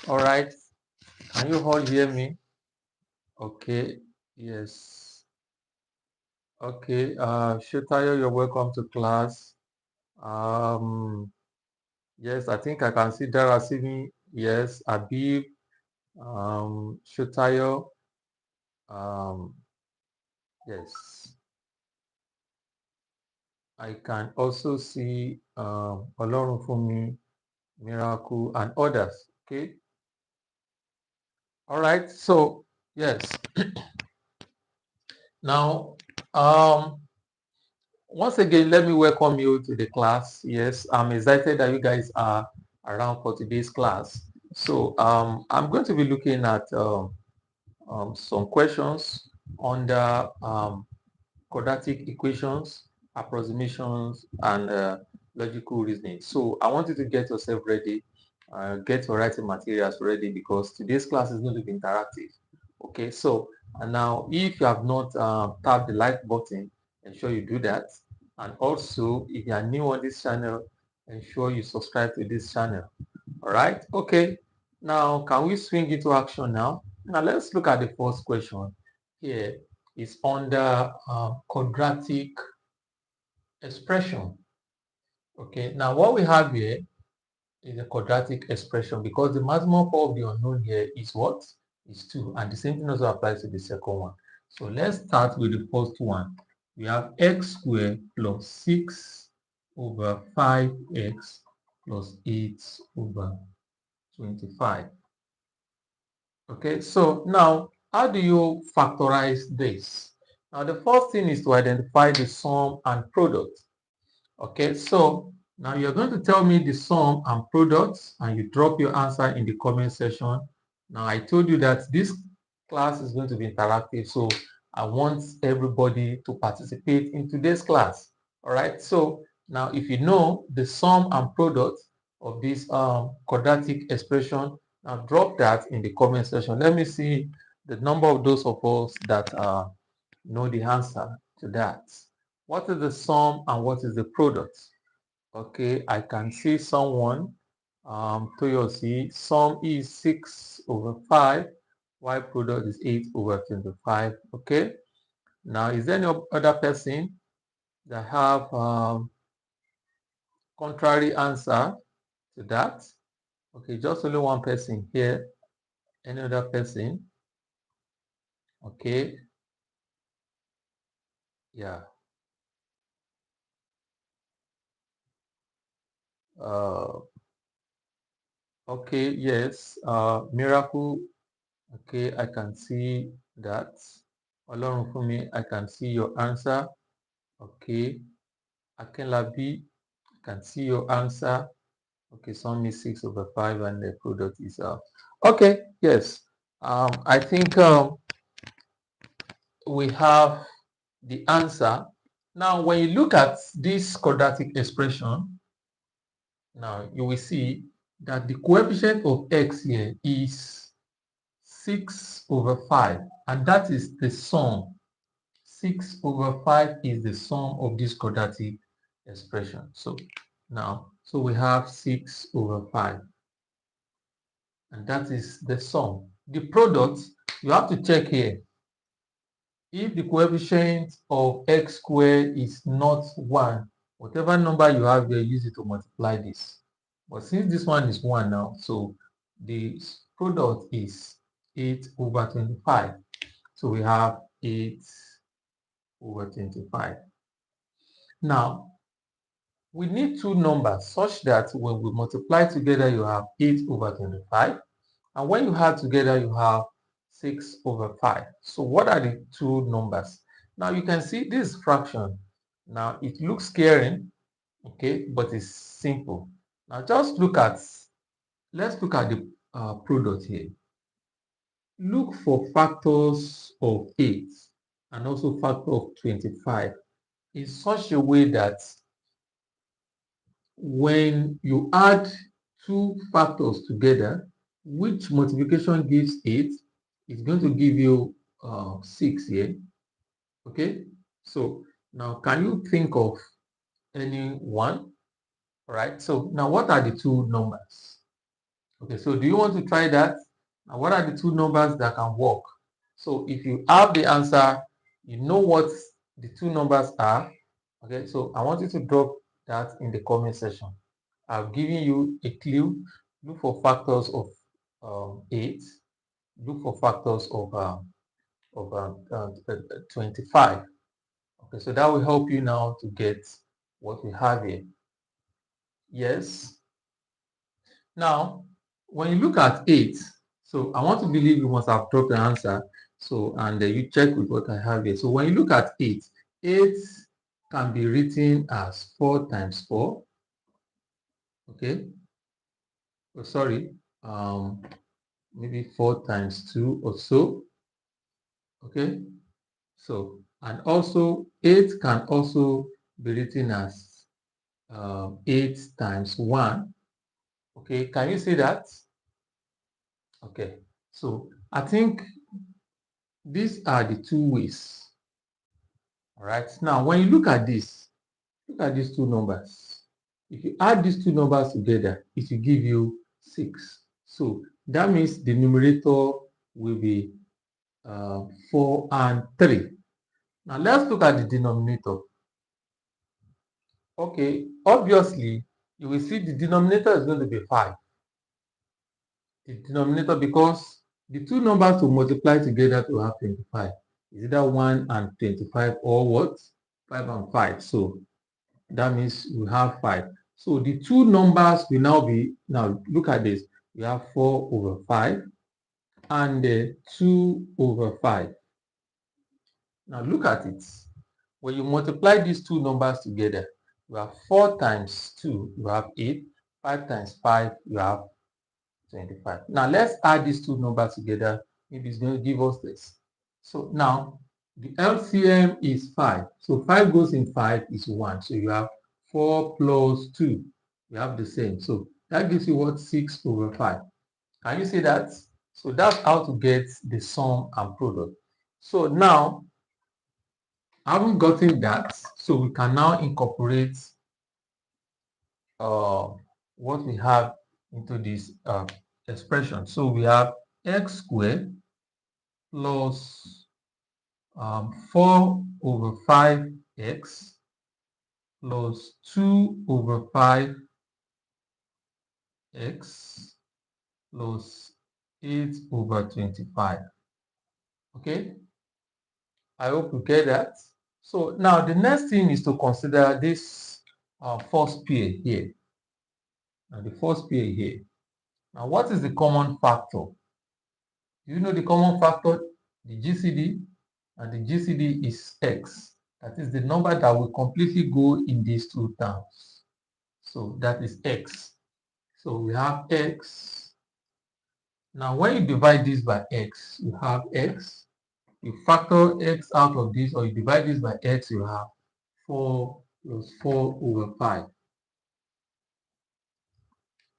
All right. Can you all hear me? Okay. Yes. Okay. Shetayo, you're welcome to class. Yes, I think I can see Darasimi. Yes, Abib, Shetayo. Yes. I can also see Olorunfunmi, Miracle, and others. Okay. All right. So yes. Now, once again, let me welcome you to the class. Yes, I'm excited that you guys are around for today's class. So I'm going to be looking at some questions under quadratic equations, approximations, and logical reasoning. So I want you to get yourself ready, get your writing materials ready, because today's class is going to be interactive. Okay, so and now if you have not tapped the like button, ensure you do that. And also, if you are new on this channel, ensure you subscribe to this channel. All right, okay. Now, can we swing into action now? Now, let's look at the first question here. It's under quadratic expression. Okay, now what we have here is a quadratic expression, because the maximum power of the unknown here is what? Is 2, and the same thing also applies to the second one. So let's start with the first one. We have x squared plus 6 over 5x plus 8 over 25. Okay, so now how do you factorize this? Now the first thing is to identify the sum and product. Okay, so now you're going to tell me the sum and products, and you drop your answer in the comment section. Now I told you that this class is going to be interactive, so I want everybody to participate in today's class. All right, so now if you know the sum and product of this quadratic expression, now drop that in the comment section. Let me see the number of those of us that know the answer to that. What is the sum and what is the product? Okay, I can see someone, Toyosi, sum is 6 over 5, while product is 8 over 25. Okay, now is there any other person that have contrary answer to that? Okay, just only one person here. Any other person? Okay, yeah. Uh, okay, yes. Miracle. Okay, I can see that. Olorunfunmi, I can see your answer. Okay. Akinlabi, I can see your answer. Okay, sum is 6 over 5 and the product is okay, yes. I think we have the answer. Now, when you look at this quadratic expression, now you will see that the coefficient of x here is 6 over 5, and that is the sum. 6 over 5 is the sum of this quadratic expression. So now, so we have 6 over 5, and that is the sum. The product, you have to check here. If the coefficient of x squared is not 1, whatever number you have there, use it to multiply this. But since this one is 1 now, so the product is 8 over 25. So we have 8 over 25. Now, we need two numbers such that when we multiply together, you have 8 over 25. And when you add together, you have 6 over 5. So what are the two numbers? Now you can see this fraction. Now it looks scary, okay, but it's simple. Now just let's look at the product here. Look for factors of 8 and also factor of 25 in such a way that when you add two factors together, which multiplication gives 8, is going to give you 6 here. Okay, so now can you think of any one? All right. So now what are the two numbers? Okay. So do you want to try that? Now what are the two numbers that can work? So if you have the answer, you know what the two numbers are. Okay. So I want you to drop that in the comment section. I've given you a clue. Look for factors of 8. Look for factors of 25. Okay, so that will help you now to get what we have here. Yes. Now, when you look at 8, so I want to believe you must have dropped the answer. So, and you check with what I have here. So when you look at 8, 8 can be written as 4 times 4. Okay. Oh, sorry. Maybe 4 times 2 or so. Okay. So, and also 8 can also be written as 8 times 1. Okay, can you see that? Okay, so I think these are the two ways. All right, now when you look at this, look at these two numbers. If you add these two numbers together, it will give you 6. So that means the numerator will be 4 and 3. Now let's look at the denominator. Okay, obviously, you will see the denominator is going to be 5. The denominator, because the two numbers to multiply together to have 25 is either 1 and 25 or what? 5 and 5. So that means we have 5. So the two numbers will now be, now look at this. We have 4 over 5 and 2 over 5. Now look at it. When you multiply these two numbers together, you have 4 times 2, you have 8. 5 times 5, you have 25. Now let's add these two numbers together. Maybe it's going to give us this. So now the LCM is 5. So 5 goes in 5 is 1. So you have 4 plus 2. You have the same. So that gives you what? 6 over 5. Can you see that? So that's how to get the sum and product. So now, having gotten that, so we can now incorporate what we have into this expression. So we have x squared plus 4 over 5x plus 2 over 5x plus 8 over 25. Okay, I hope you get that. So now the next thing is to consider this first pair here. Now the first pair here. Now what is the common factor? Do you know the common factor? The GCD, and the GCD is x. That is the number that will completely go in these two terms. So that is x. So we have x. Now when you divide this by x, you have x. You factor x out of this, or you divide this by x, you have 4 plus 4 over 5.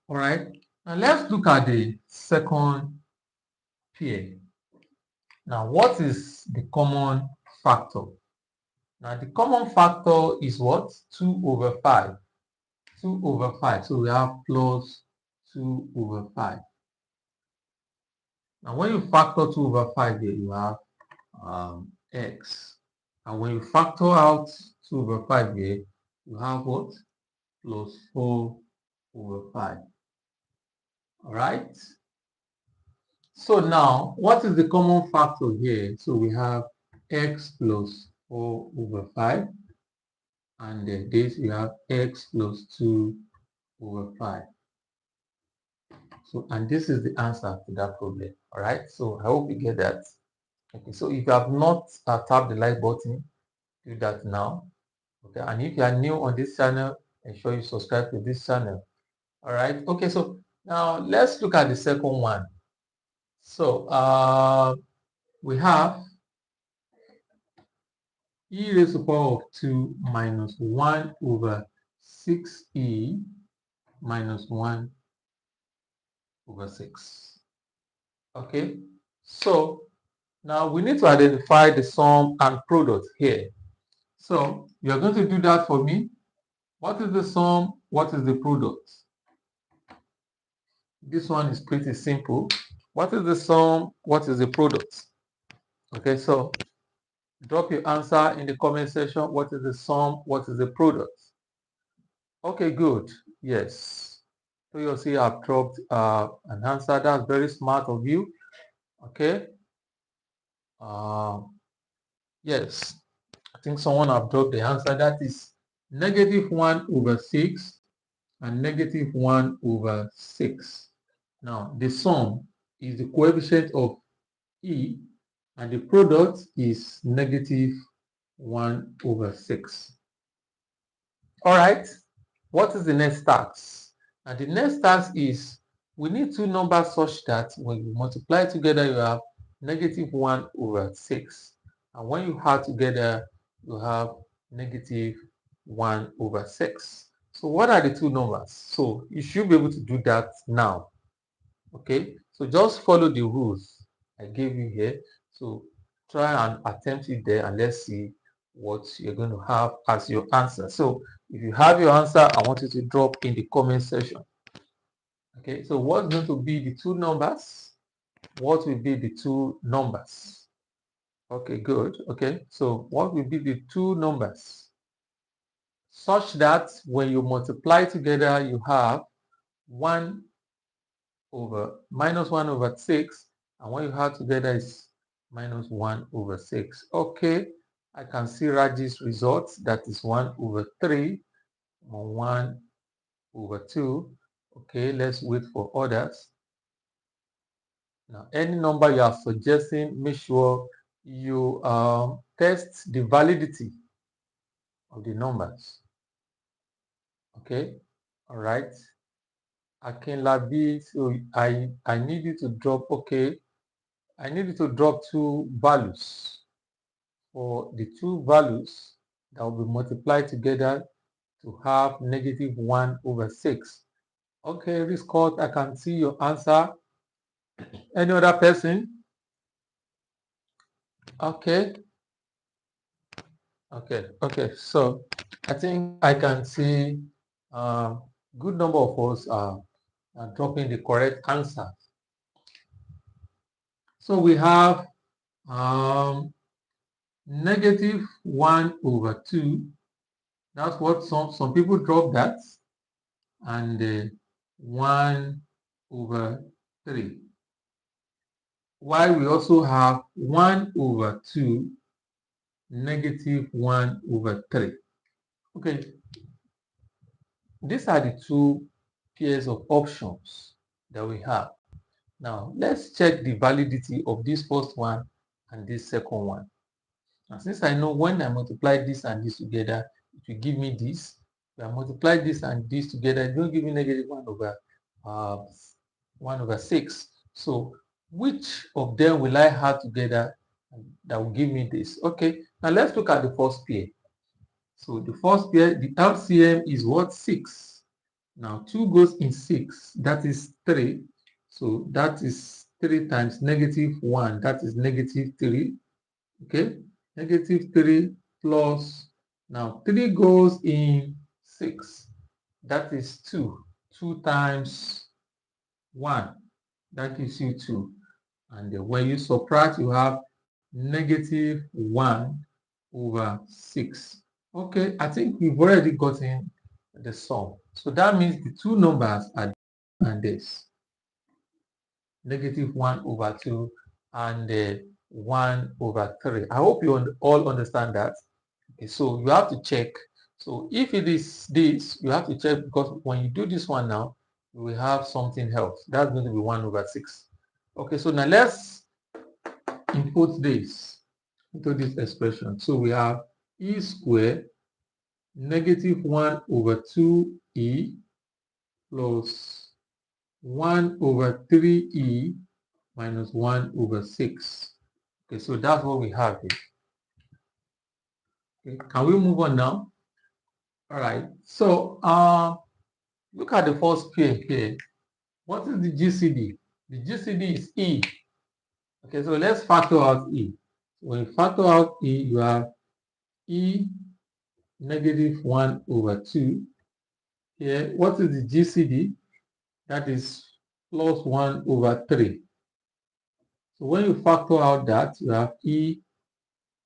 All right. Now let's look at the second pair. Now what is the common factor? Now the common factor is what? 2 over 5. 2 over 5. So we have plus 2 over 5. Now when you factor 2 over 5 here, you have x. And when you factor out 2 over 5 here, you have what? Plus 4 over 5. All right. So now, what is the common factor here? So we have x plus 4 over 5. And then this we have x plus 2 over 5. So, and this is the answer to that problem. All right. So I hope you get that. Okay. So if you have not tapped the like button, do that now. Okay. And if you are new on this channel, ensure you subscribe to this channel. All right. Okay. So now let's look at the second one. So we have e raised to the power of 2 minus 1 over 6e minus 1 over 6. Okay. So now we need to identify the sum and product here. So you're going to do that for me. What is the sum? What is the product? This one is pretty simple. What is the sum? What is the product? Okay, so drop your answer in the comment section. What is the sum? What is the product? Okay, good. Yes. So you'll see I've dropped an answer. That's very smart of you. Okay. Yes. I think someone have dropped the answer. That is -1/6 and -1/6. Now, the sum is the coefficient of E and the product is -1/6. All right. What is the next task? And the next task is we need two numbers such that when you multiply together, you have -1/6. And when you add together, you have -1/6. So what are the two numbers? So you should be able to do that now. Okay, so just follow the rules I gave you here. So try and attempt it there and let's see what you're going to have as your answer. So if you have your answer, I want you to drop in the comment section. Okay, so what's going to be the two numbers? What will be the two numbers? Okay, good. Okay, so what will be the two numbers? Such that when you multiply together, you have -1/6, and when you add together is -1/6. Okay, I can see Raji's results. That is 1/3 or 1/2. Okay, let's wait for others. Now, any number you are suggesting, make sure you test the validity of the numbers. Okay, all right. Akinlabi, so I need you to drop. Okay, I need you to drop two values for the two values that will be multiplied together to have -1/6. Okay, Riscott, I can see your answer. Any other person? Okay. Okay. So I think I can see good number of us are dropping the correct answer. So we have -1/2. That's what some people drop that, and 1/3. While we also have 1/2 -1/3. Okay, these are the two pairs of options that we have. Now let's check the validity of this first one and this second one. And since I know when I multiply this and this together, it will give me this. If I multiply this and this together, it will give me -1/6. So which of them will I add together that will give me this? Okay, now let's look at the first pair. So the first pair, the LCM is what? 6. Now 2 goes in 6, that is 3. So that is 3 times -1, that is -3. Okay, -3 plus, now 3 goes in 6, that is 2. 2 times 1, that gives you 2. And then when you subtract, you have -1/6. Okay, I think we've already gotten the sum. So that means the two numbers are and this -1/2 and 1/3. I hope you all understand that. Okay, so you have to check. So if it is this, you have to check, because when you do this one now, you will have something else. That's going to be 1/6. Okay, so now let's input this into this expression. So we have e squared -1/2e plus 1/3e minus 1/6. Okay, so that's what we have here. Okay, can we move on now? All right. So look at the first pair here. What is the GCD? The GCD is E. Okay, so let's factor out E. When you factor out E, you have E -1/2 Here, what is the GCD? That is plus 1 over 3. So when you factor out that, you have E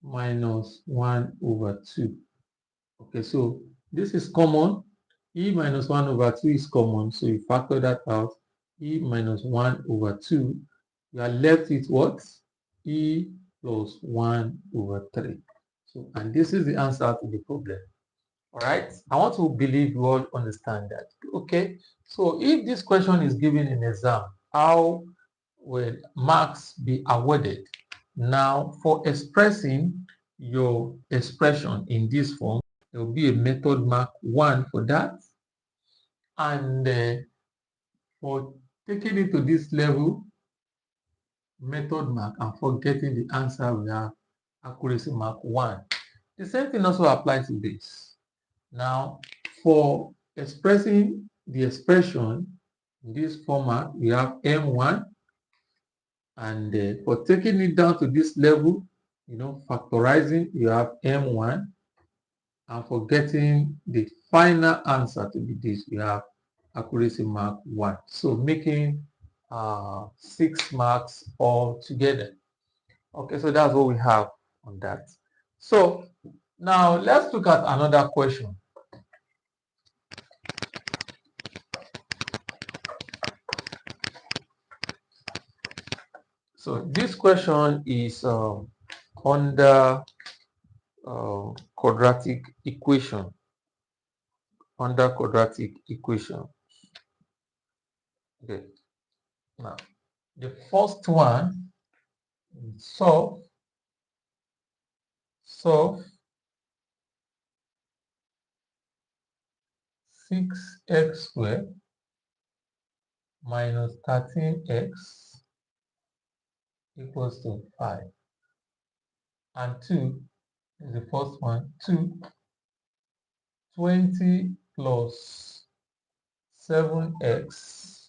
minus 1 over 2. Okay, so this is common. E minus 1 over 2 is common. So you factor that out. E minus 1 over 2. You are left with what? E plus 1 over 3. So, and this is the answer to the problem. All right. I want to believe you all understand that. Okay. So if this question is given in exam, how will marks be awarded? Now, for expressing your expression in this form, there will be a method mark 1 for that. And for taking it to this level, method mark, and for getting the answer, we have accuracy mark 1. The same thing also applies to this. Now, for expressing the expression in this format, we have M1, and for taking it down to this level, factorizing, you have M1, and for getting the final answer to be this, you have accuracy mark 1. So making 6 marks all together. Okay, so that's what we have on that. So now let's look at another question. So this question is under quadratic equation. Under quadratic equation. Okay. Now, the first one, solve 6x squared minus 13x equals to 5. And 2 is the first one. 20 plus 7x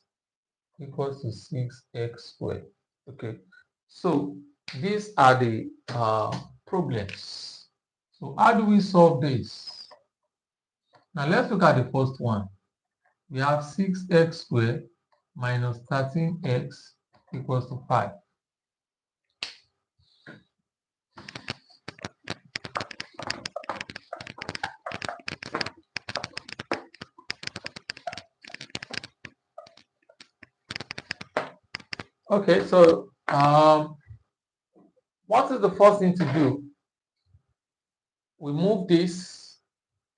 equals to 6x squared. Okay, so these are the problems. So how do we solve this? Now let's look at the first one. We have 6x squared minus 13x equals to 5. Okay, so what is the first thing to do? We move this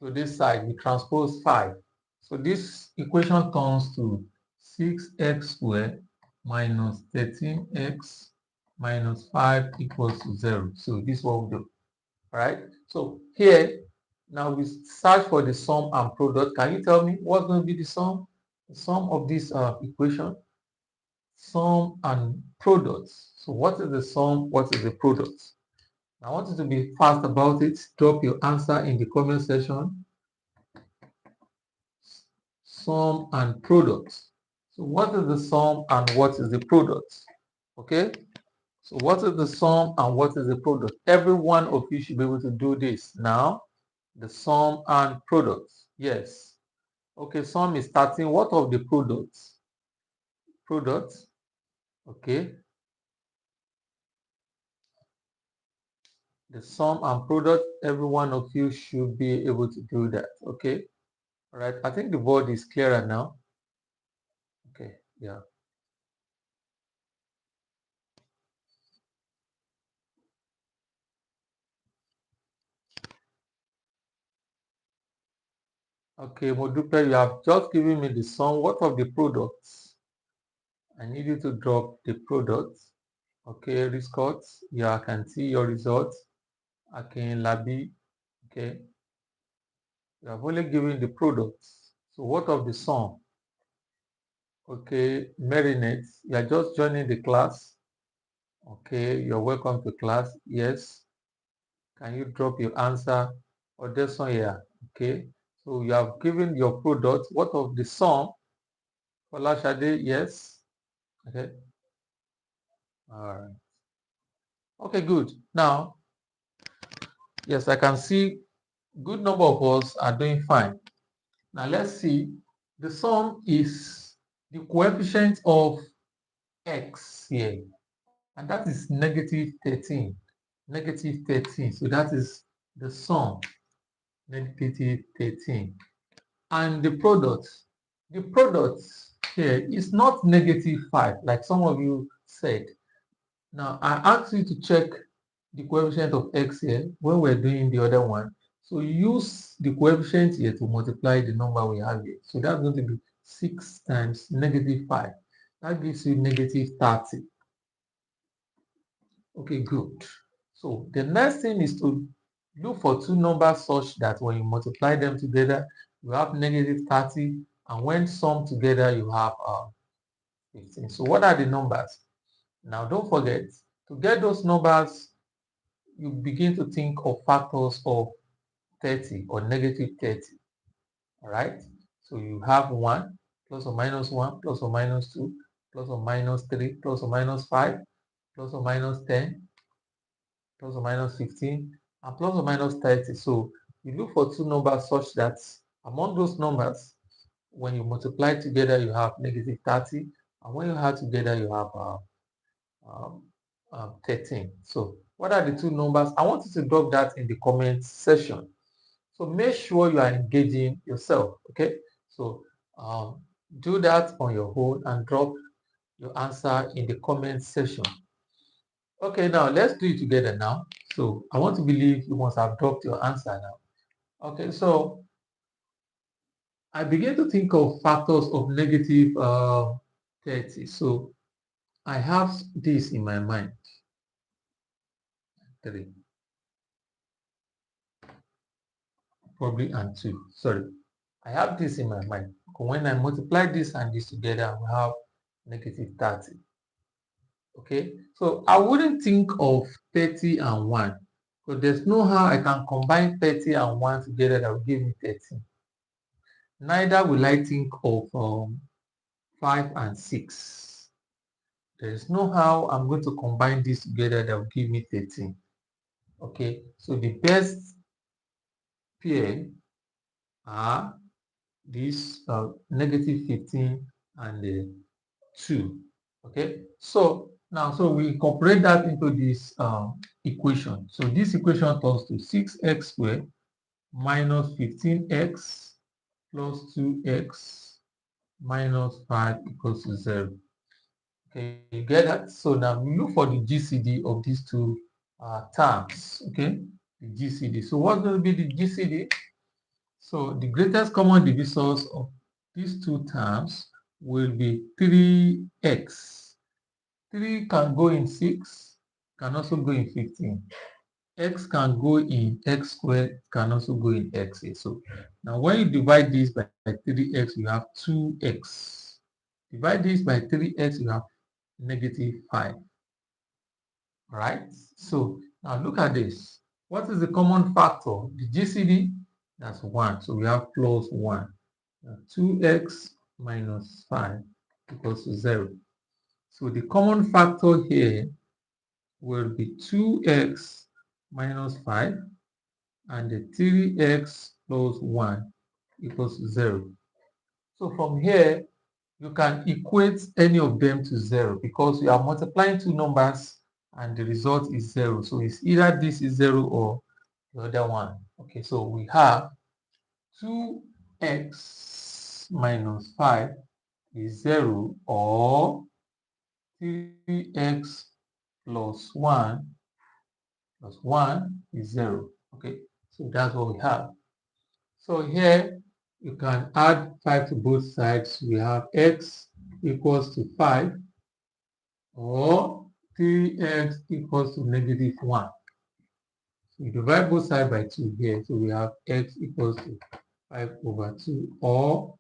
to this side, we transpose 5. So this equation turns to 6x squared minus 13x minus 5 equals to 0. So this is what we do. All right. So here, now we search for the sum and product. Can you tell me what's going to be the sum? The sum of this equation, sum and products. So what is the sum? What is the product? I want you to be fast about it. Drop your answer in the comment section. Sum and products. So what is the sum and what is the product? Okay. So what is the sum and what is the product? Every one of you should be able to do this. Now, the sum and products. Yes. Okay, sum is 13. What of the products? Products. Okay. The sum and product, every one of you should be able to do that. Okay. All right. I think the board is clearer now. Okay. Yeah. Okay, Modupe, you have just given me the sum. What of the products? I need you to drop the products. Okay, results. Yeah, I can see your results. Okay, Labi. Okay. You have only given the products. So what of the sum? Okay, Marinette, you are just joining the class. Okay, you're welcome to class. Yes. Can you drop your answer? Or this one here? Okay. So you have given your product. What of the sum? Olashade, yes. Okay. All right. Okay, good. Now, yes, I can see good number of us are doing fine. Now let's see. The sum is the coefficient of x here, and that is negative 13. Negative 13. So that is the sum, negative 13. And the product here is not negative 5, like some of you said. Now, I asked you to check the coefficient of x here when we're doing the other one. So use the coefficient here to multiply the number we have here. So that's going to be 6 times negative 5. That gives you negative 30. Okay, good. So the next thing is to look for two numbers such that when you multiply them together, you have negative 30, and when summed together, you have 15. So what are the numbers? Now, don't forget, to get those numbers, you begin to think of factors of 30 or negative 30. All right? So you have 1, plus or minus 1, plus or minus 2, plus or minus 3, plus or minus 5, plus or minus 10, plus or minus 15, and plus or minus 30. So you look for two numbers such that among those numbers, when you multiply together, you have negative 30, and when you add together, you have 13. So what are the two numbers? I want you to drop that in the comment section. So make sure you are engaging yourself, okay? So do that on your own and drop your answer in the comment section. Okay, now let's do it together now. So I want to believe you must have dropped your answer now. Okay, so I begin to think of factors of negative 30. So I have this in my mind. 3. Probably and 2. Sorry. I have this in my mind. When I multiply this and this together, I will have negative 30. Okay, so I wouldn't think of 30 and 1, because there's no how I can combine 30 and 1 together that will give me 13. Neither will I think of 5 and 6. There is no how I'm going to combine this together that will give me 13. Okay, so the best pair are this negative 15 and 2. Okay, so now we incorporate that into this equation. So this equation turns to 6x squared minus 15x plus 2x minus 5 equals to 0. Okay, you get that? So now we look for the GCD of these two terms. Okay, the GCD. So what's going to be the GCD? So the greatest common divisors of these two terms will be 3x. 3 can go in 6, can also go in 15. X can go in x squared, can also go in x. So now when you divide this by 3x, you have 2x. Divide this by 3x, you have negative 5. All right? So now look at this. What is the common factor? The GCD, that's 1. So we have plus 1. Now 2x minus 5 equals to 0. So the common factor here will be 2x minus 5 and the 3x plus 1 equals 0. So from here, you can equate any of them to 0 because you are multiplying two numbers and the result is 0. So it's either this is 0 or the other one. Okay, so we have 2x minus 5 is 0, or 3x plus 1 is 0. Okay, so that's what we have. So here you can add 5 to both sides. We have x equals to 5, or 3x equals to negative 1. We divide both sides by 2 here. So we have x equals to 5 over 2, or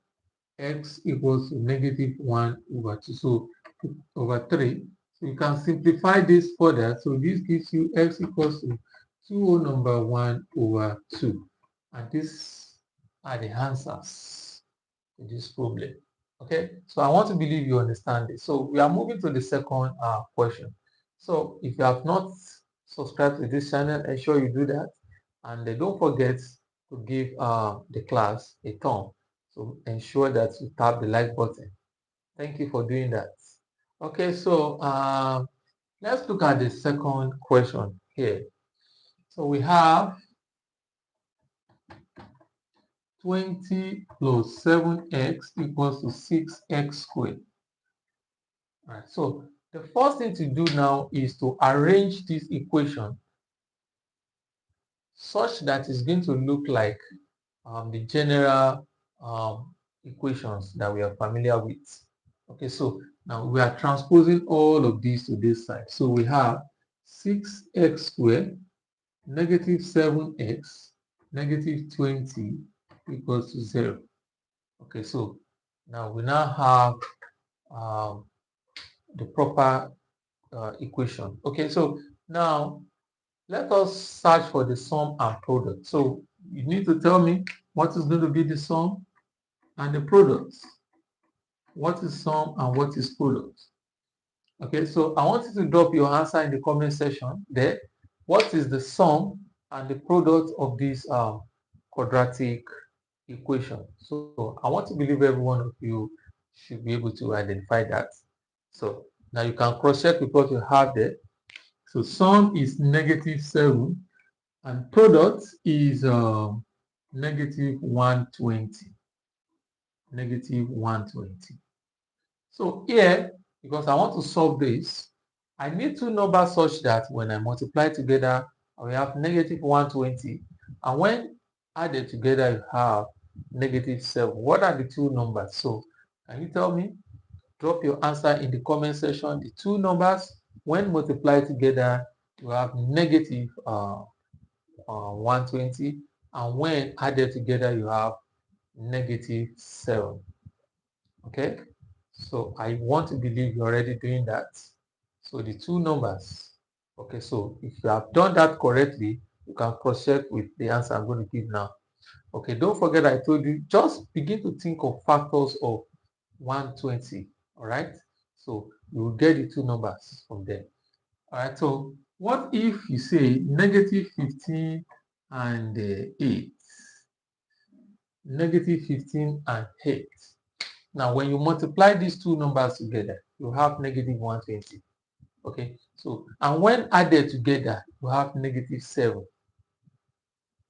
x equals to negative 1 over 2. So over 3. So you can simplify this further. So this gives you x equals to 2 whole number 1 over 2. And these are the answers to this problem. Okay, so I want to believe you understand this. So we are moving to the second question. So if you have not subscribed to this channel, ensure you do that. And don't forget to give the class a thumb So ensure that you tap the like button. Thank you for doing that. Okay, so let's look at the second question here. So we have 20 plus 7x equals to 6x squared. All right, so the first thing to do now is to arrange this equation such that it's going to look like the general equations that we are familiar with. Okay, so now we are transposing all of these to this side. So we have 6x squared negative 7x negative 20 equals to 0. Okay, so now we now have the proper equation. Okay, so now let us search for the sum and product. So you need to tell me what is going to be the sum and the product. What is sum and what is product? Okay, so I want you to drop your answer in the comment section there. What is the sum and the product of this quadratic equation? So I want to believe every one of you should be able to identify that. So now you can cross-check with what you have there. So sum is negative 7 and product is negative 120. Negative 120. So here, because I want to solve this, I need two numbers such that when I multiply together, I have negative 120. And when added together, you have negative 7. What are the two numbers? So can you tell me? Drop your answer in the comment section. The two numbers, when multiplied together, you have negative 120. And when added together, you have negative 7. Okay? So I want to believe you're already doing that. So the two numbers. Okay, so if you have done that correctly, you can cross-check with the answer I'm going to give now. Okay, don't forget I told you, just begin to think of factors of 120. All right, so you will get the two numbers from there. All right, so what if you say negative 15 and 8? Negative 15 and 8. Now, when you multiply these two numbers together, you have negative 120. Okay, so, and when added together, you have negative 7.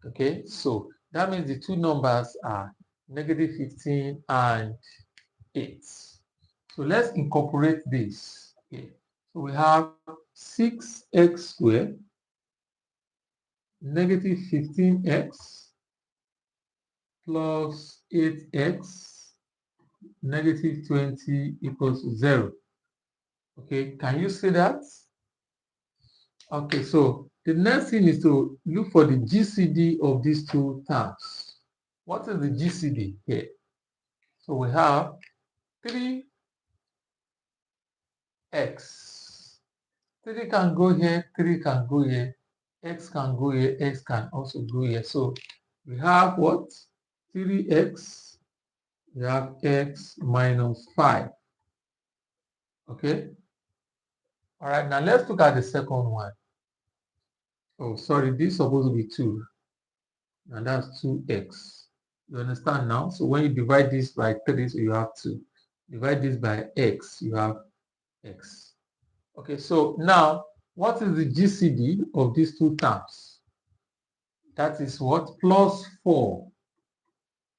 Okay, so that means the two numbers are negative 15 and 8. So let's incorporate this. Okay, so we have 6x squared negative 15x plus 8x negative 20 equals 0. Okay, can you see that? Okay, so the next thing is to look for the GCD of these two terms. What is the GCD here? So we have 3x. 3 can go here, 3 can go here, x can go here, x can also go here. So we have what? 3x, we have x minus 5. Okay? All right, now let's look at the second one. Oh, sorry, this is supposed to be 2. And that's 2x. You understand now? So when you divide this by 3, so you have 2. Divide this by x, you have x. Okay, so now, what is the GCD of these two terms? That is what? Plus 4.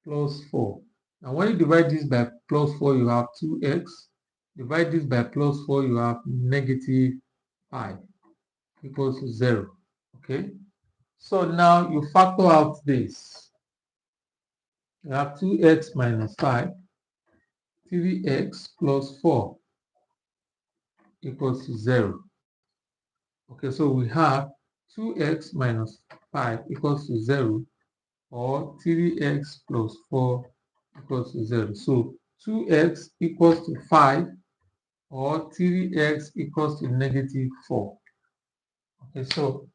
Plus 4. Now, when you divide this by plus 4, you have 2x. Divide this by plus 4, you have negative 5 equals to 0. Okay? So now you factor out this. You have 2x minus 5, 3x plus 4 equals to 0. Okay, so we have 2x minus 5 equals to 0, or 3x plus 4 equals to 0. So 2x equals to 5, or 3x equals to negative 4. Okay, so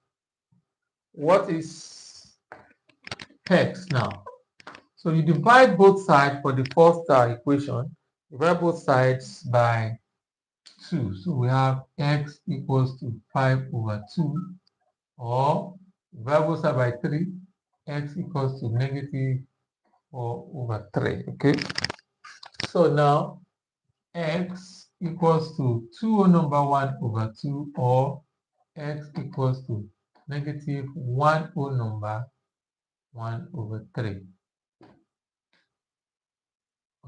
what is x now? So you divide both sides for the first equation, divide both sides by 2. So we have x equals to 5 over 2, or divide both sides by 3, x equals to negative 4/3. Okay. So now x equals to 2 whole number 1/2 or x equals to negative 1 whole number 1/3.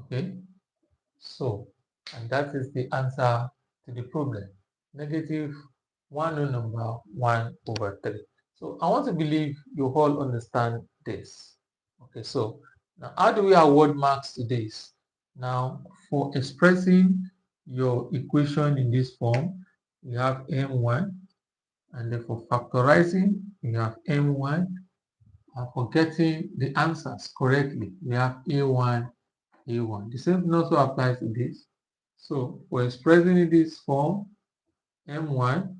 Okay. So, and that is the answer to the problem. Negative 1 whole number 1/3. So I want to believe you all understand this. Okay, so now how do we award marks to this? Now, for expressing your equation in this form, you have M1, and then for factorizing, you have M1, and for getting the answers correctly, we have A1, A1. The same thing also applies to this. So for expressing in this form, M1,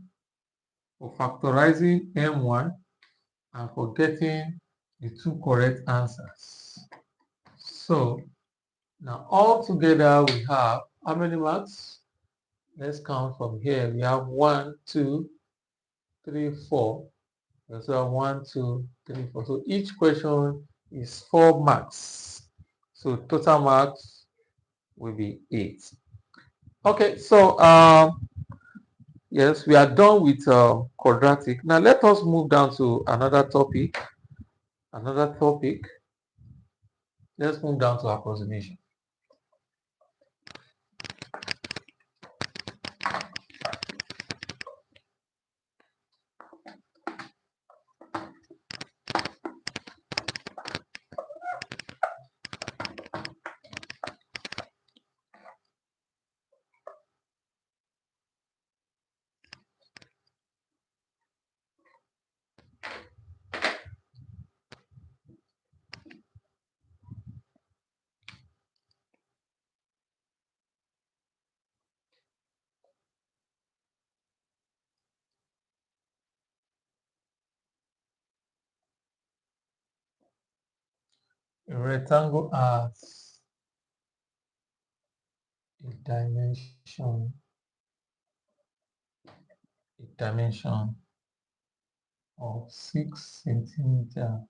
for factorizing M1, and for getting the two correct answers. So now all together we have how many marks? Let's count from here. We have 1, 2, 3, 4. We also have 1, 2, 3, 4. So each question is 4 marks. So total marks will be 8. Okay, so yes, we are done with quadratic. Now let us move down to another topic. Let's move down to approximation. A rectangle has a dimension of 6 centimeter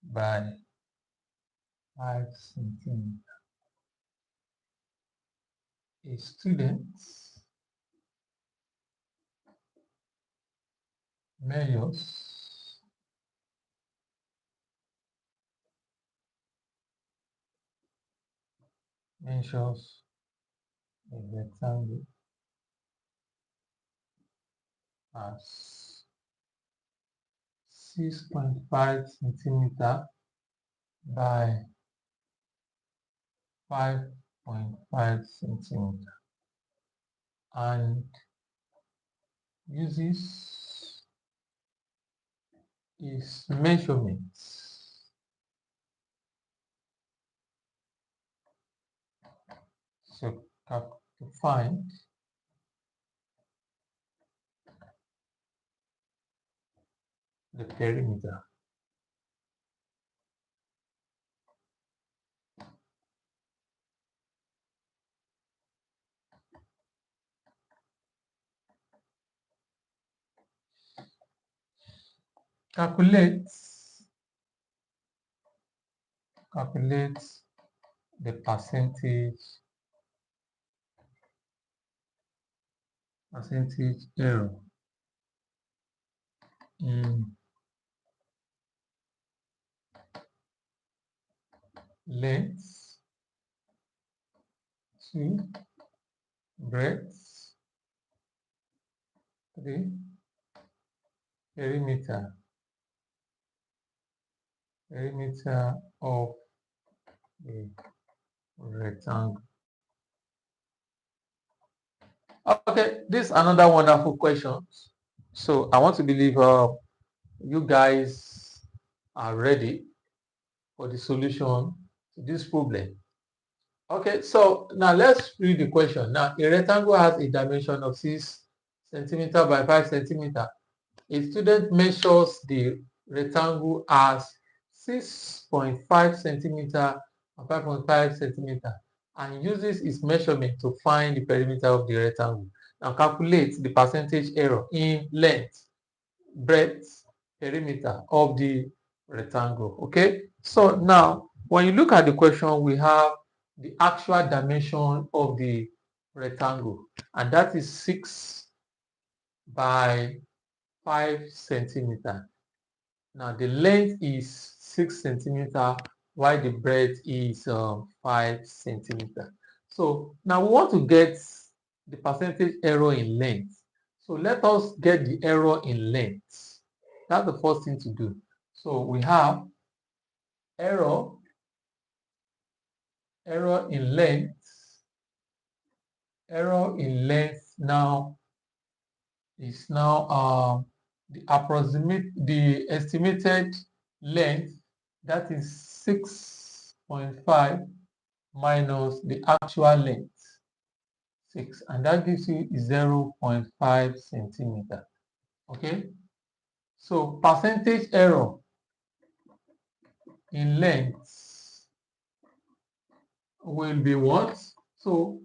by 5 centimeter. A student measures a rectangle as 6.5 centimeter by 5.5 centimeter and uses his measurements so to find the perimeter. Calculate the percentage error in length, 2, breadth, 3, perimeter of a rectangle. Okay, this is another wonderful question. So I want to believe you guys are ready for the solution to this problem. Okay, so now let's read the question. Now, a rectangle has a dimension of 6 centimeter by 5 centimeter. A student measures the rectangle as 6.5 centimeter and 5.5 centimeter and uses its measurement to find the perimeter of the rectangle. Now calculate the percentage error in length, breadth, perimeter of the rectangle. Okay, so now when you look at the question, we have the actual dimension of the rectangle, and that is 6 by 5 centimeter. Now the length is 6 centimeter, while the breadth is 5 centimeter. So now we want to get the percentage error in length. So let us get the error in length. That's the first thing to do. So we have error in length. Error in length now is now the estimated length, that is 6.5 minus the actual length 6, and that gives you 0.5 centimeter. Okay, so percentage error in length will be what? So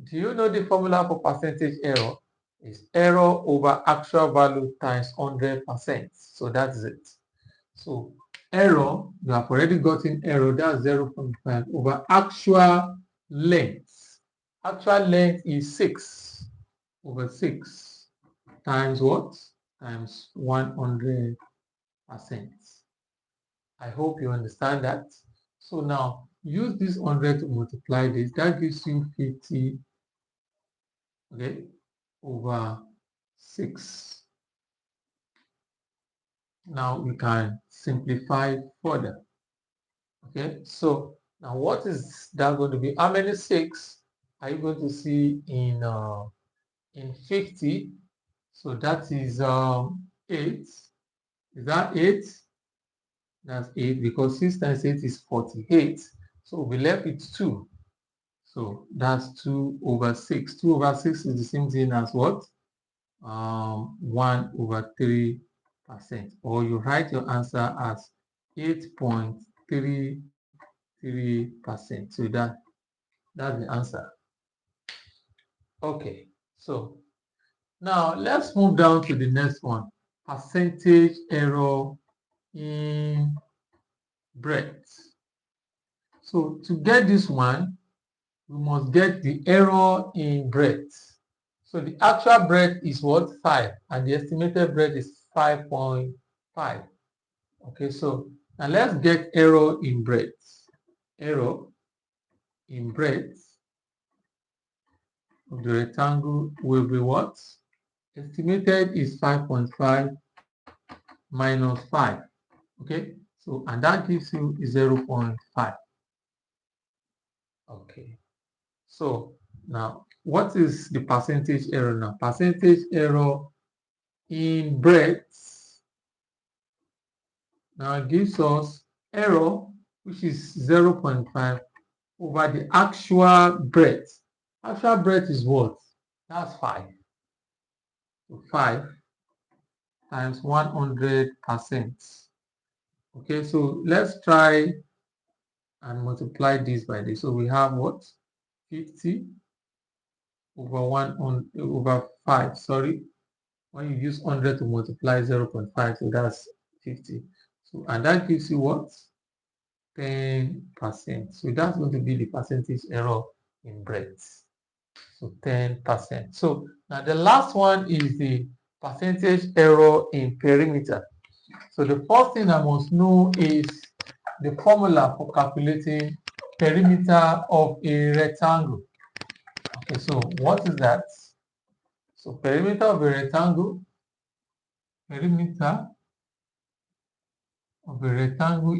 do you know the formula for percentage error? Is error over actual value times 100%. So that's it. So error, you have already gotten error, that's 0.5 over actual length. Actual length is 6 over 6 times what? Times 100%. I hope you understand that. So now use this 100 to multiply this. That gives you 50, okay, over 6. Now we can simplify further. Okay, so now what is that going to be? How many 6 are you going to see in 50? So that is 8. Is that 8? That's 8, because 6 times 8 is 48. So we left with 2. So that's 2 over 6. 2 over 6 is the same thing as what? 1 over 3%. Or you write your answer as 8.33%. So that's the answer. Okay, so now let's move down to the next one. Percentage error in breadth. So to get this one, we must get the error in breadth. So the actual breadth is what? 5, and the estimated breadth is 5.5. Okay, so now let's get error in breadth. Error in breadth of the rectangle will be what? Estimated is 5.5 minus 5. Okay, so and that gives you 0.5. Okay, so now what is the percentage error now? Percentage error in breadth now gives us error, which is 0.5 over the actual breadth. Actual breadth is what? That's 5. So 5 times 100%. Okay, so let's try and multiply this by this. So we have what? 50 over 5. Sorry, when you use 100 to multiply 0.5, so that's 50. So and that gives you what? 10%. So that's going to be the percentage error in breadth. So 10%. So now the last one is the percentage error in perimeter. So the first thing I must know is the formula for calculating perimeter of a rectangle. Okay, so what is that? So perimeter of a rectangle,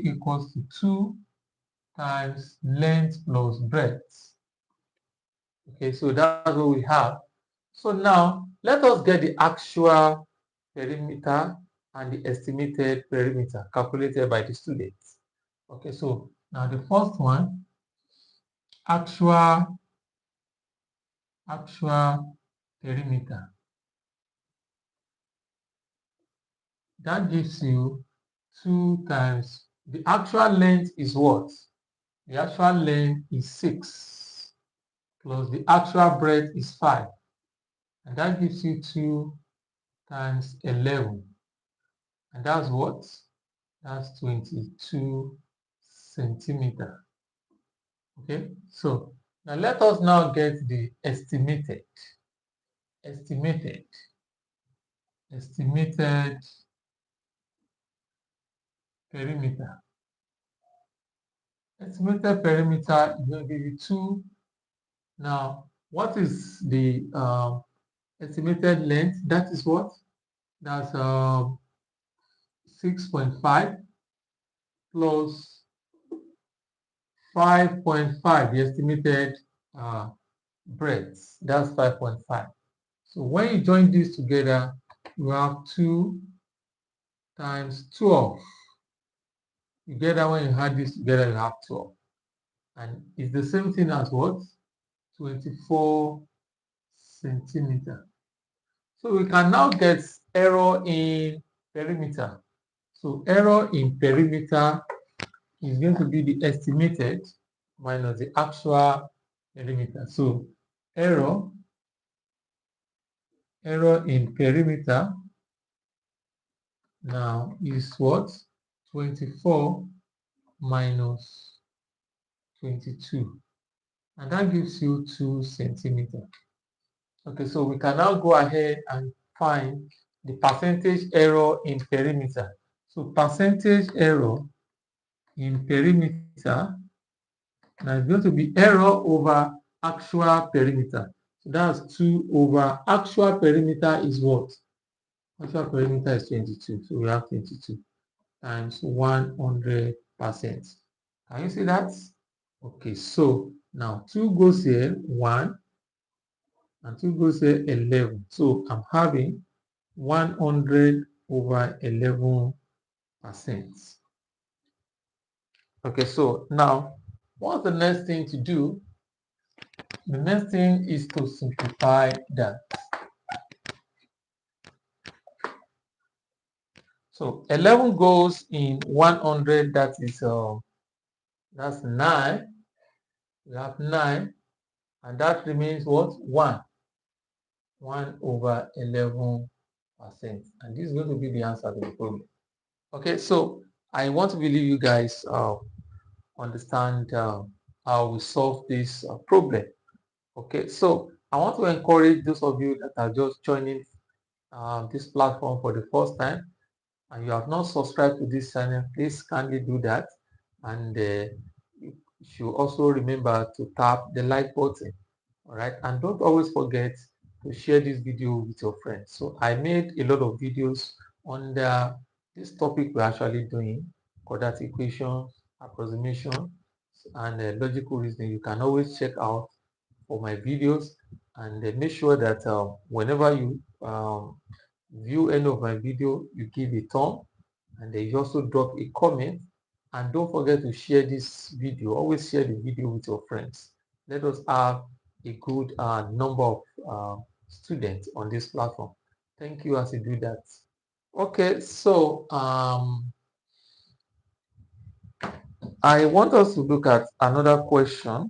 equals to 2 times length plus breadth. Okay, so that's what we have. So now let us get the actual perimeter and the estimated perimeter calculated by the students. Okay, so now the first one, actual perimeter. That gives you 2 times the actual length is what? The actual length is 6 plus the actual breadth is 5, and that gives you 2 times 11, and that's what? That's 22 centimeter. Okay, so now let us now get the estimated perimeter. Estimated perimeter is going to give you 2. Now, what is the estimated length? That is what? That's 6.5 plus 5.5, the estimated breadth. That's 5.5. So when you join these together, you have 2 times 12. Together, when you add this together, you have 12. And it's the same thing as what? 24 centimeter. So we can now get error in perimeter. So error in perimeter is going to be the estimated minus the actual perimeter. So error in perimeter now is what? 24 minus 22. And that gives you 2 centimeters. Okay, so we can now go ahead and find the percentage error in perimeter. So percentage error in perimeter now is going to be error over actual perimeter. So that's 2 over actual perimeter is what? Actual perimeter is 22. So we have 22 times 100%. Can you see that? Okay, so now 2 goes here, 1, and 2 goes here, 11. So I'm having 100 over 11%. Okay, so now what's the next thing to do? The next thing is to simplify that. So 11 goes in 100, that is that's 9. We have 9, and that remains what? 1. 1 over 11%. And this is going to be the answer to the problem. Okay, so I want to believe you guys understand how we solve this problem. Okay, so I want to encourage those of you that are just joining this platform for the first time and you have not subscribed to this channel, please kindly do that. And you should also remember to tap the like button. All right, and don't always forget to share this video with your friends. So I made a lot of videos on this topic we're actually doing: quadratic equations, approximation, and logical reasoning. You can always check out for my videos, and make sure that whenever you view any of my video, you give a thumb, and then you also drop a comment. And don't forget to share this video. Always share the video with your friends. Let us have a good number of students on this platform. Thank you as you do that. Okay, so I want us to look at another question.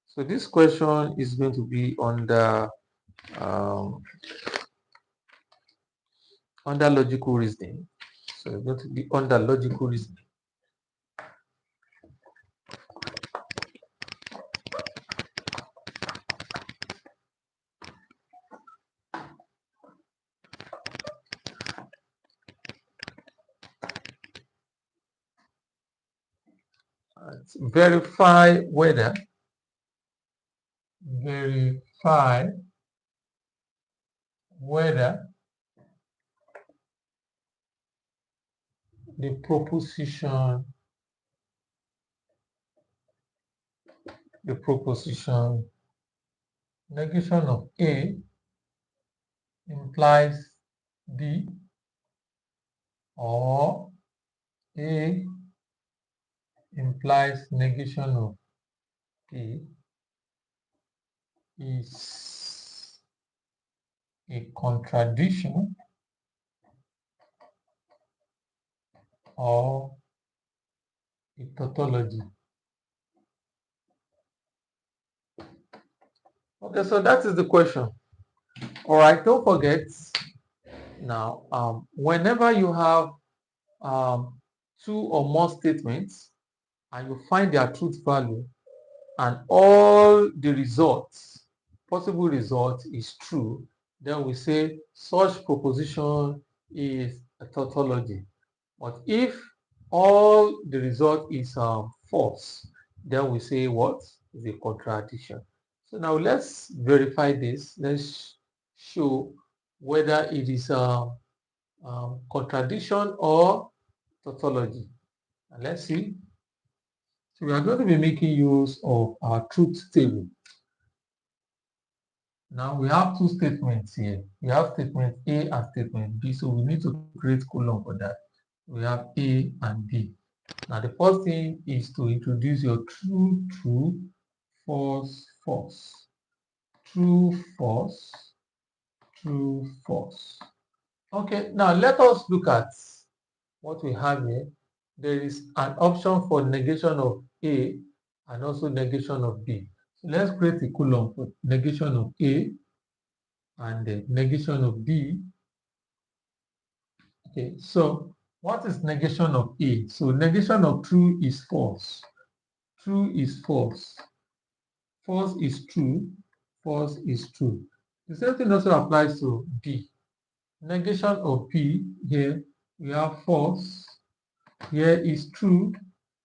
So this question is going to be under logical reasoning. So it's going to be under logical reasoning. Verify whether the proposition negation of A implies B, or A implies negation of B is a contradiction or a tautology. Okay, so that is the question. All right, don't forget now, whenever you have 2 or more statements and you find their truth value, and all the results, possible results, is true, then we say such proposition is a tautology. But if all the result is false, then we say what is a contradiction. So now let's verify this. Let's show whether it is a contradiction or tautology. And let's see. So we are going to be making use of our truth table. Now we have two statements here. We have statement A and statement B. So we need to create column for that. We have A and B. Now the first thing is to introduce your true, true, false, false. True, false, true, false. Okay, now let us look at what we have here. There is an option for negation of A and also negation of B. So let's create a column for negation of A and the negation of B. Okay, so what is negation of A? So negation of true is false. True is false. False is true. False is true. The same thing also applies to B. Negation of B, here we have false. Here is true.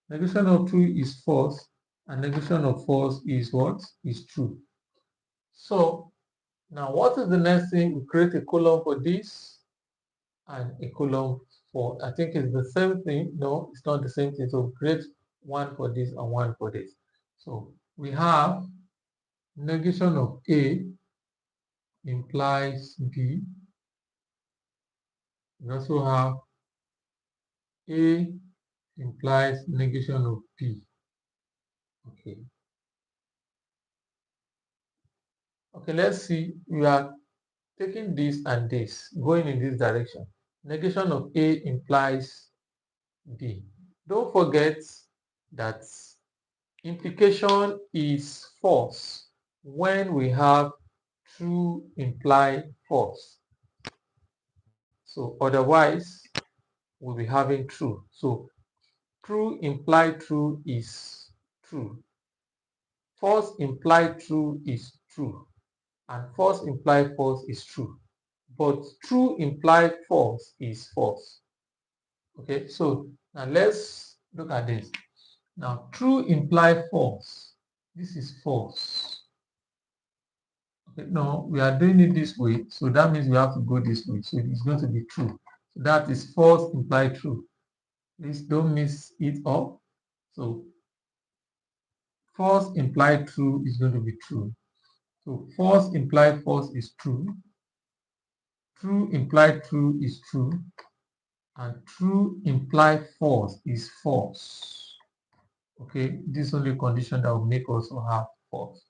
Negation of true is false. And negation of false is what? Is true. So now what is the next thing? We create a column for this and a column for, I think it's the same thing. No, it's not the same thing. So create one for this and one for this. So we have negation of A implies B. We also have A implies negation of B. Okay. Okay, let's see. We are taking this and this, going in this direction. Negation of A implies B. Don't forget that implication is false when we have true imply false. So otherwise, we'll be having true. So true implied true is true. False implied true is true. And false implied false is true. But true implied false is false. Okay, so now let's look at this. Now, true implied false. This is false. Okay, no, we are doing it this way. So that means we have to go this way. So it's going to be true. So that is false implied true. Please don't mix it up. So false implied true is going to be true. So false implied false is true. True implied true is true. And true implied false is false. Okay, this is only condition that will make us also have false.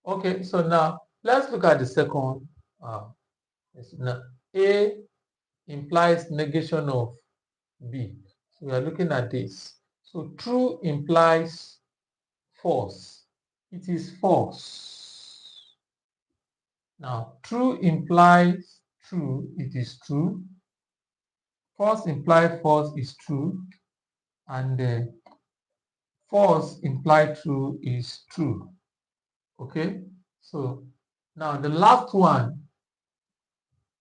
Okay, so now let's look at the second. Now, A implies negation of B. So we are looking at this. So true implies false. It is false. Now, true implies true. It is true. False implies false is true. And false implied true is true. Okay, so now the last one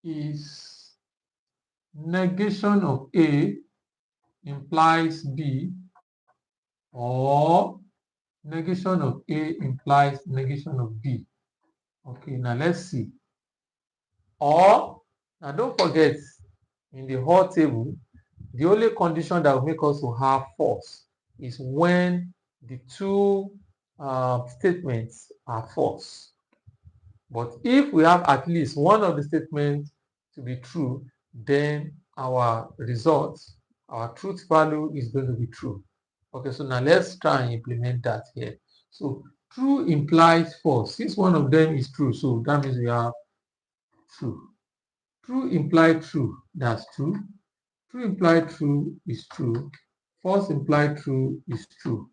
is negation of A implies B, or negation of A implies negation of B. Okay, now let's see. Or, now don't forget, in the whole table, the only condition that will make us to have false is when the two statements are false. But if we have at least one of the statements to be true, then our result, our truth value is going to be true. Okay, so now let's try and implement that here. So true implies false. Since one of them is true, so that means we have true. True implied true, that's true. True implied true is true. False implied true is true.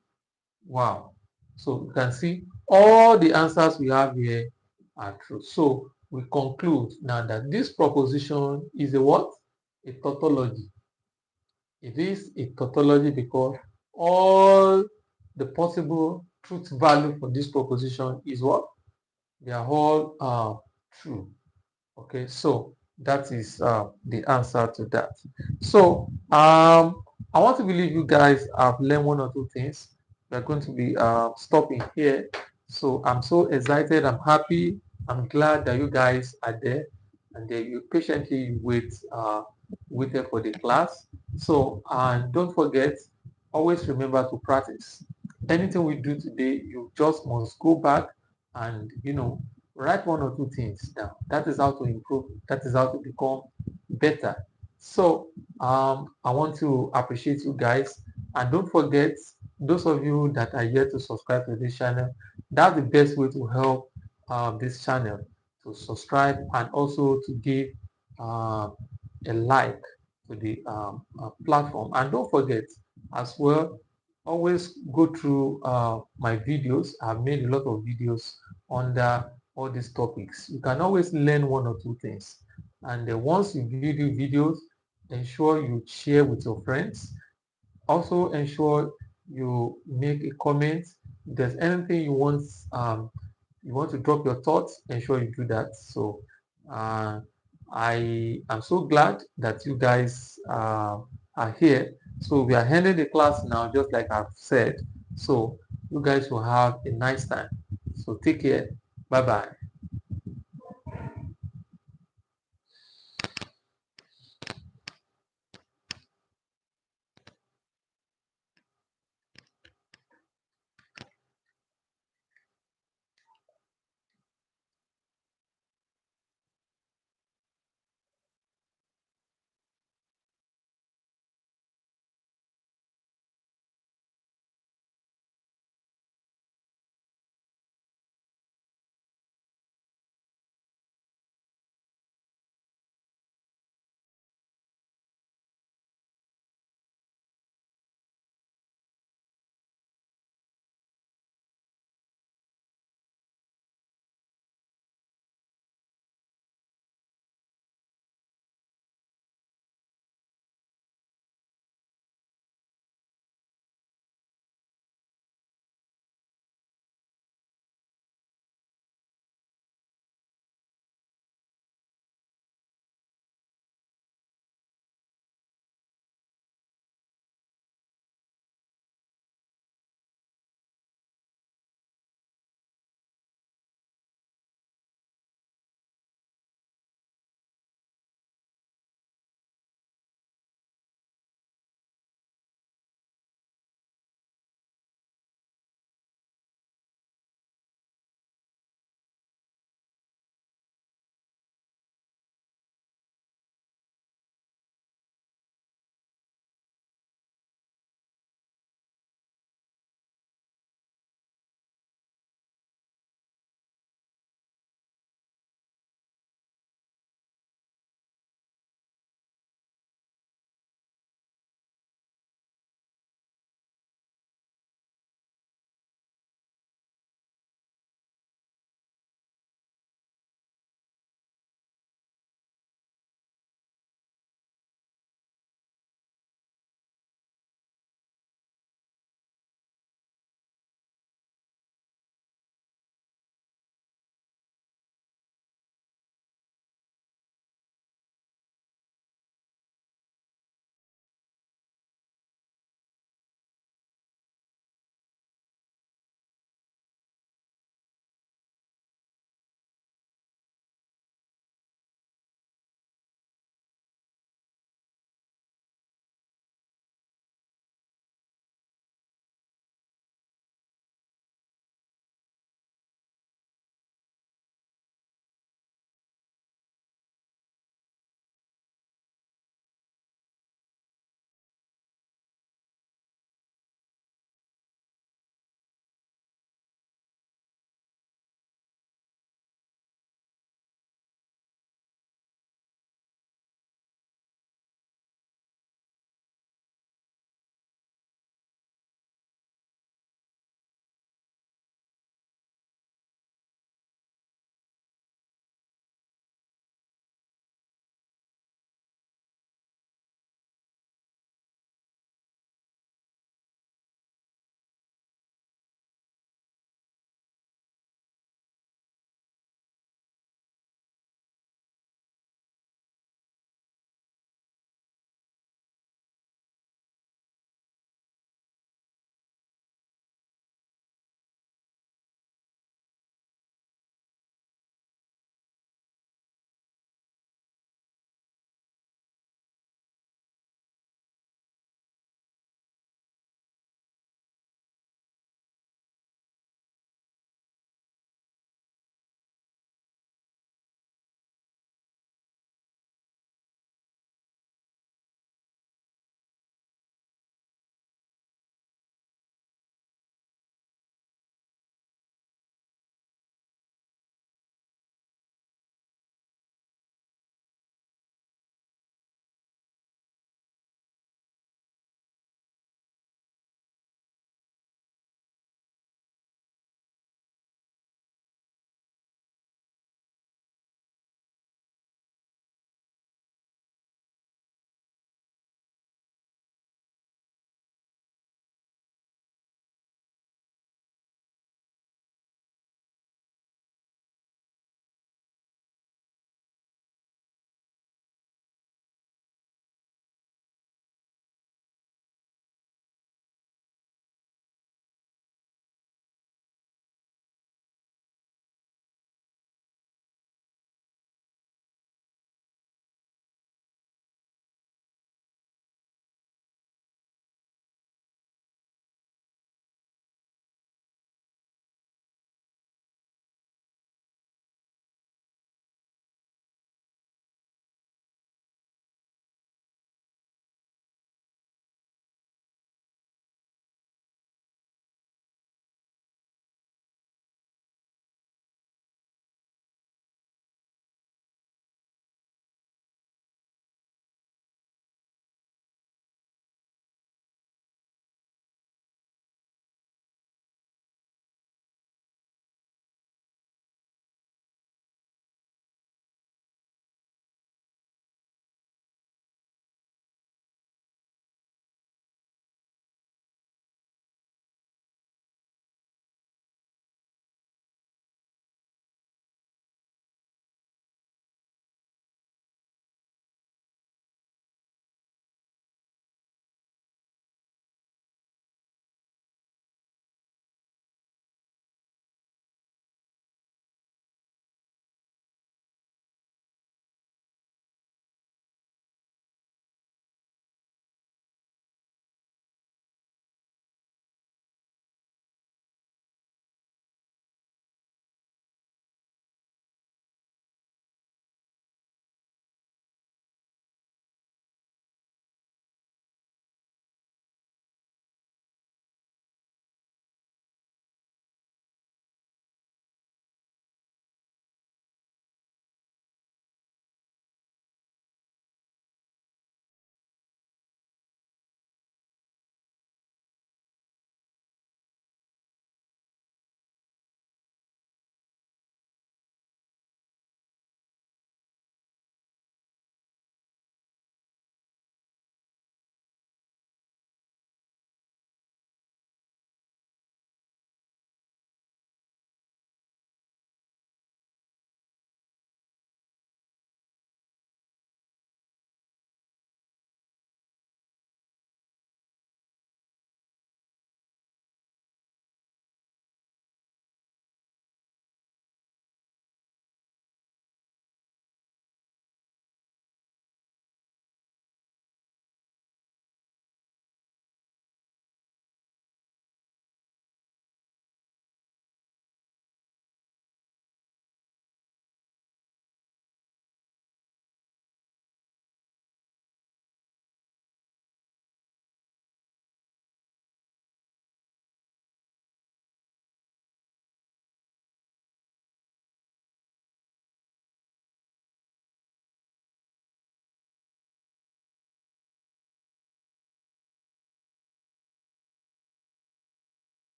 Wow. So you can see all the answers we have here are true. So we conclude now that this proposition is a what? A tautology. It is a tautology because all the possible truth value for this proposition is what? They are all true. Okay, so that is the answer to that. So I want to believe you guys have learned one or two things. We're going to be stopping here. So I'm so excited. I'm happy. I'm glad that you guys are there and that you patiently waited for the class. So and don't forget, always remember to practice. Anything we do today, you just must go back and write one or two things down. That is how to improve. That is how to become better. So I want to appreciate you guys, and don't forget, those of you that are yet to subscribe to this channel, that's the best way to help this channel, to subscribe and also to give uh, a like to the platform. And don't forget as well, always go through my videos. I've made a lot of videos under all these topics. You can always learn one or two things. And once you view the videos, ensure you share with your friends. Also ensure you make a comment. If there's anything you want to drop your thoughts, ensure you do that. So uh, I am so glad that you guys are here. So we are ending the class now, just like I've said. So you guys will have a nice time. So take care. Bye bye.